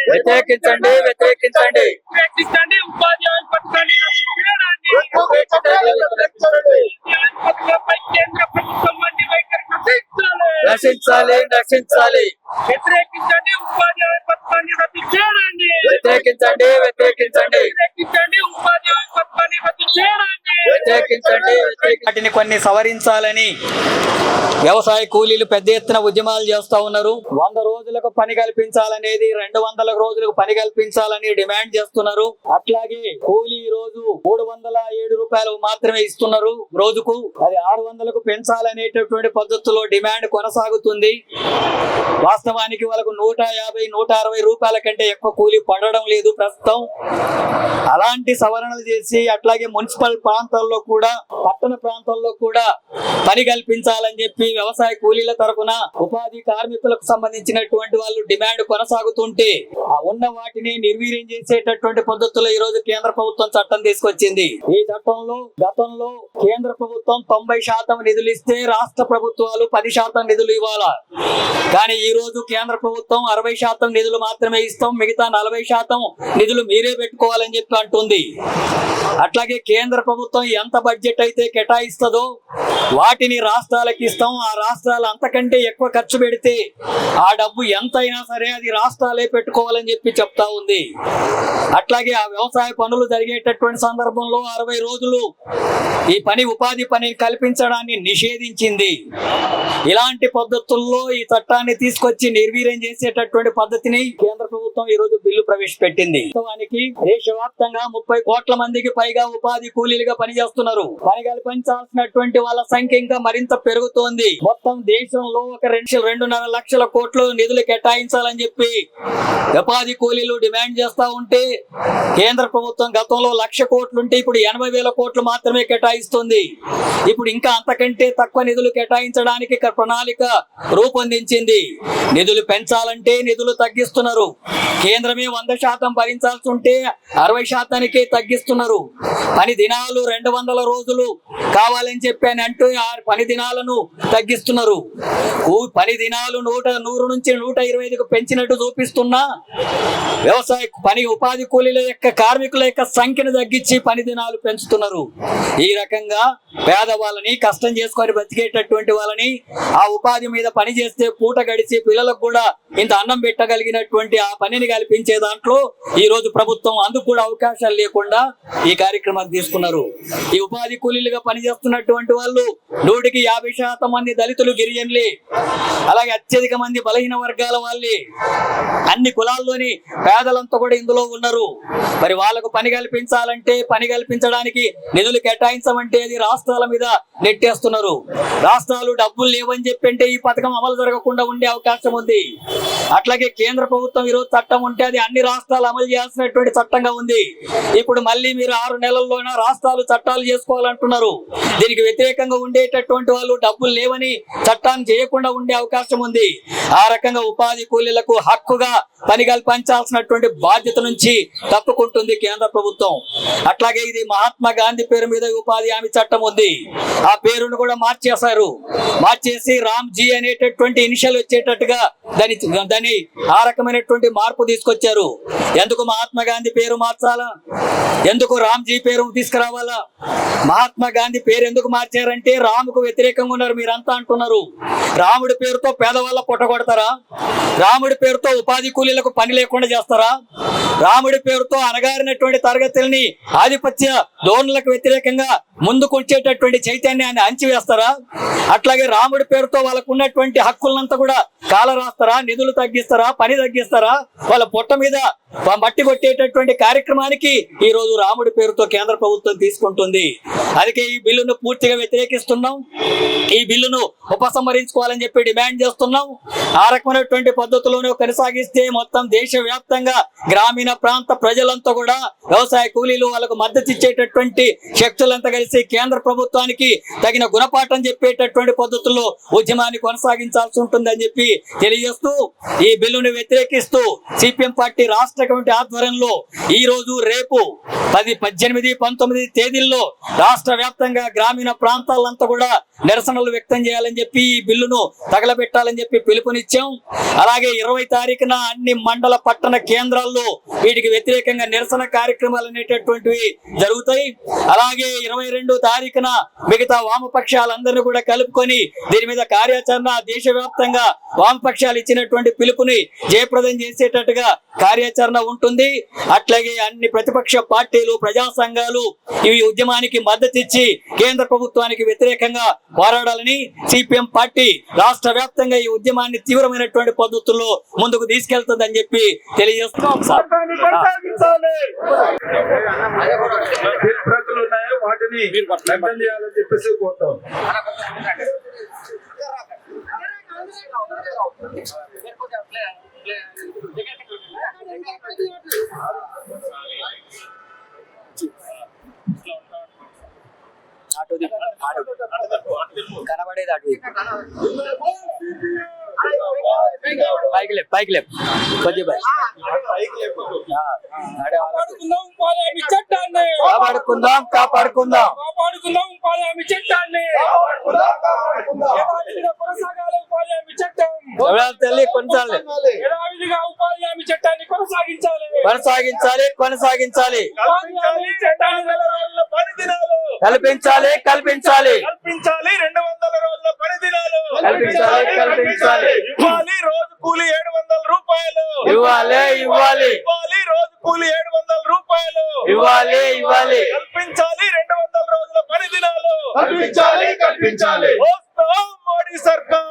వ్యతిరేకించండి. నశించాలి. వ్యతిరేకించండి. వాటిని కొన్ని సవరించాలని వ్యవసాయ కూలీలు పెద్ద ఎత్తున ఉద్యమాలు చేస్తా ఉన్నారు. 100 రోజులకు పని కల్పించాలనేది 200 రోజులకు పని కల్పించాలని డిమాండ్ చేస్తున్నారు. అట్లాగే కూలీ రోజు 307 రూపాయలు మాత్రమే ఇస్తున్నారు రోజుకు, అది 600కు పెంచాలనేటటువంటి పద్ధతిలో డిమాండ్ కొనసాగుతుంది. వాస్తవానికి వాళ్ళకు 150-160 రూపాయల కంటే ఎక్కువ కూలీ పడడం లేదు ప్రస్తుతం. అలాంటి సవరణలు చేసి అట్లాగే మున్సిపల్ ప్రాంతాల్లో కూడా, పట్టణ ప్రాంతాల్లో కూడా పని కల్పించాలని చెప్పి వ్యవసాయ కూలీల తరఫున ఉపాధి కార్మికులకు సంబంధించినటువంటి వాళ్ళు డిమాండ్ కొనసాగుతుంటే ఉన్న వాటిని నిర్వీర్యం చేసేటటువంటి పద్ధతుల్లో ఈ రోజు కేంద్ర ప్రభుత్వం చట్టం తీసుకొచ్చింది. ఈ చట్టంలో గతంలో కేంద్ర ప్రభుత్వం 90% నిధులు ఇస్తే రాష్ట్ర ప్రభుత్వాలు 10% నిధులు ఇవ్వాలా. కానీ ఈ రోజు కేంద్ర ప్రభుత్వం 60% నిధులు మాత్రమే ఇస్తాం, మిగతా 40% నిధులు మీరే పెట్టుకోవాలని చెప్పి అంటుంది. అట్లాగే కేంద్ర ప్రభుత్వం ఎంత బడ్జెట్ అయితే కేటాయిస్తుందో వాటిని రాష్ట్రాలకు ఇస్తాం. ఆ రాష్ట్రాలు అంతకంటే ఎక్కువ ఖర్చు పెడితే ఆ డబ్బు ఎంతైనా సరే అది రాష్ట్రాలే పెట్టుకోవాలని చెప్పి చెప్తా ఉంది. అట్లాగే ఆ వ్యవసాయ పనులు జరిగేటటువంటి సందర్భంలో 60 రోజులు ఈ ఉపాధి పని కల్పించడాన్ని నిషేధించింది. ఇలాంటి పద్ధతుల్లో ఈ చట్టాన్ని తీసుకొచ్చి నిర్వీర్యం చేసేటటువంటి పద్ధతిని కేంద్ర ప్రభుత్వం ఈ రోజు బిల్లు ప్రవేశపెట్టింది. వాస్తవానికి దేశవ్యాప్తంగా 30 కోట్ల మందికి పైగా ఉపాధి కూలీలుగా పనిచేస్తున్నారు. పని కల్పించాల్సినటువంటి వాళ్ళ సంఖ్య ఇంకా మరింత పెరుగుతోంది. మొత్తం దేశంలో ఒక 2.5 లక్షల కోట్లు నిధులు కేటాయించాలని చెప్పి ఉపాధి కూలీలు డిమాండ్ చేస్తా ఉంటే కేంద్ర ప్రభుత్వం గతంలో 1,00,000 కోట్లుంటే ఇప్పుడు 80,000 కోట్లు మాత్రమే కేటాయిస్తుంది. ఇప్పుడు ఇంకా అంతకంటే తక్కువ నిధులు కేటాయించడానికి ప్రణాళిక రూపొందించింది. నిధులు పెంచాలంటే నిధులు తగ్గిస్తున్నారు. కేంద్రమే 100% భరించాల్సి ఉంటే 60%కే తగ్గిస్తున్నారు. పని దినాలు 200 రోజులు కావాలని చెప్పాను అంటూ ఆ పని దినాలను తగ్గిస్తున్నారు. పని దినాలు 100 నుంచి 125కు పెంచినట్టు చూపిస్తున్నా వ్యవసాయ పని ఉపాధి కూలీల యొక్క కార్మికుల యొక్క సంఖ్యను తగ్గించి పని దినాలు పెంచుతున్నారు. ఈ రకంగా పేదవాళ్ళని, కష్టం చేసుకొని బతికేటటువంటి వాళ్ళని ఆ ఉపాధి మీద పని చేస్తే పూట గడిచి పిల్లలకు కూడా ఇంత అన్నం పెట్టగలిగినటువంటి ఆ పనిని కల్పించే దాంట్లో ఈ రోజు ప్రభుత్వం అందుకు కూడా అవకాశాలు లేకుండా ఈ కార్యక్రమాన్ని తీసుకున్నారు. ఈ ఉపాధి కూలీలుగా పనిచేస్తున్నటువంటి వాళ్ళు 100కి 50% మంది దళితులు, గిరిజనులే, అలాగే అత్యధిక మంది బలహీన వర్గాల వాళ్ళే. అన్ని కులాల్లోని పేదలంతా కూడా ఇందులో ఉన్నారు. మరి వాళ్ళకు పని కల్పించాలంటే, పని కల్పించడానికి నిధులు కేటాయించమంటే అది రాష్ట్రాల మీద నెట్టేస్తున్నారు. రాష్ట్రాలు డబ్బులు లేవని చెప్పంటే ఈ పథకం అమలు జరగకుండా ఉండే అవకాశం ఉంది. అట్లాగే కేంద్ర ప్రభుత్వం ఈరోజు చట్టం ఉంటే అది అన్ని రాష్ట్రాలు అమలు చేయాల్సినటువంటి చట్టంగా ఉంది. ఇప్పుడు మళ్ళీ మీరు 6 నెలల్లోనే రాష్ట్రాలు చట్టాలు చేసుకోవాలంటున్నారు. దీనికి వ్యతిరేకంగా ఉండేటటువంటి వాళ్ళు డబ్బులు లేవని చట్టాన్ని చేయకుండా ఉండే అవకాశం ఉంది. ఆ రకంగా ఉపాధి కూలీలకు హక్కుగా పని కల్పించాల్సినటువంటి బాధ్యత నుంచి తప్పుకుంటుంది కేంద్ర ప్రభుత్వం. అట్లాగే ఇది మహాత్మా గాంధీ పేరు మీద ఉపాధి హామీ చట్టం ఉంది. ఆ పేరును కూడా మార్చేసి రామ్జీ అనేటటువంటి ఇనిషియల్ వచ్చేటట్టుగా దాని ఆ రకమైనటువంటి మార్పు తీసుకొచ్చారు. ఎందుకు మహాత్మా గాంధీ పేరు మార్చాలా? ఎందుకు రామ్జీ పేరు తీసుకురావాలా? మహాత్మా గాంధీ పేరు ఎందుకు మార్చారంటే రాముకు వ్యతిరేకంగా ఉన్నారు మీరంతా అంటున్నారు. రాముడి పేరుతో పేదవాళ్ళ పొట్టగొడతారా? రాముడి పేరుతో ఉపాధి కూలీలకు పని లేకుండా చేస్తారా? రాముడి పేరుతో అణగారినటువంటి తరగతుల్ని ఆధిపత్య ధోరణులకు వ్యతిరేకంగా ముందుకు వచ్చేటటువంటి చైతన్యాన్ని అంచివేస్తారా? అట్లాగే రాముడి పేరుతో వాళ్ళకు ఉన్నటువంటి హక్కులంతా కూడా కాలరాస్తారా? నిధులు తగ్గిస్తారా? పని తగ్గిస్తారా? వాళ్ళ పొట్ట మీద మట్టి కొట్టేటటువంటి కార్యక్రమానికి ఈ రోజు రాముడి పేరుతో కేంద్ర ప్రభుత్వం తీసుకుంటుంది. అందుకే ఈ బిల్లును పూర్తిగా వ్యతిరేకిస్తున్నాం. ఈ బిల్లును ఉపసంహరించుకోవాలని చెప్పి డిమాండ్ చేస్తున్నాం. ఆ రకమైనటువంటి పద్ధతిలోనే కొనసాగిస్తే మొత్తం దేశవ్యాప్తంగా గ్రామీణ ప్రాంత ప్రజలంతా కూడా వ్యవసాయ కూలీలు వాళ్ళకు మద్దతు ఇచ్చేటటువంటి శక్తులంతా కలిసి కేంద్ర ప్రభుత్వానికి తగిన గుణపాఠం చెప్పేటటువంటి పద్ధతుల్లో ఉద్యమాన్ని కొనసాగించాల్సి ఉంటుందని చెప్పి తెలియజేస్తూ ఈ బిల్లును వ్యతిరేకిస్తూ సిపిఎం పార్టీ రాష్ట్ర కమిటీ ఆధ్వర్యంలో ఈ రోజు రేపు 10, 18, 19 తేదీల్లో రాష్ట్ర వ్యాప్తంగా గ్రామీణ ప్రాంతాలంతా కూడా నిరసనలు వ్యక్తం చేయాలని చెప్పి ఈ బిల్లును తగలబెట్టాలని చెప్పి పిలుపునిచ్చాం. అలాగే 20 తారీఖున అన్ని మండల పట్టణ కేంద్రాల్లో వీటికి వ్యతిరేకంగా నిరసన కార్యక్రమాలు అనేటటువంటివి జరుగుతాయి. అలాగే 22 తారీఖున మిగతా వామపక్షాలందరినీ కూడా కలుపుకొని దీని మీద కార్యాచరణ దేశవ్యాప్తంగా వామపక్షాలు ఇచ్చినటువంటి పిలుపుని జయప్రదం చేసేటట్టుగా కార్యాచరణ ఉంటుంది. అట్లాగే అన్ని ప్రతిపక్ష పార్టీలు, ప్రజా సంఘాలు ఇవి ఉద్యమానికి మద్దతు ఇచ్చి కేంద్ర ప్రభుత్వానికి వ్యతిరేకంగా పోరాడాలని సిపిఎం పార్టీ రాష్ట్ర వ్యాప్తంగా ఈ ఉద్యమాన్ని తీవ్రమైనటువంటి పద్ధతుల్లో ముందుకు తీసుకెళ్తుందని చెప్పి తెలియజేస్తున్నాం. వాటిని చేయాలని చెప్పేసి కోరుతాం. కనబడేది అటు పైకి లేపు కొద్దిగా కాపాడుకుందాం కాపాడుకుందాం ఉపాధి హామీ చట్టాన్ని కొనసాగాలి. ఉపాధి హామీ చట్టం తల్లి కొనసాగాలి. యథావిధిగా ఉపాధి హామీ చట్టాన్ని కొనసాగించాలి. కొనసాగించాలి. కల్పించాలి. 200 రోజుల పని దినాలు కల్పించాలి. ఇవ్వాలి. రోజు కూలి 700 రూపాయలు ఇవ్వాలి. రోజు కూలి 700 రూపాయలు ఇవ్వాలి. కల్పించాలి. 200 రోజుల పని దినాలు కల్పించాలి. మోడీ సర్కార్.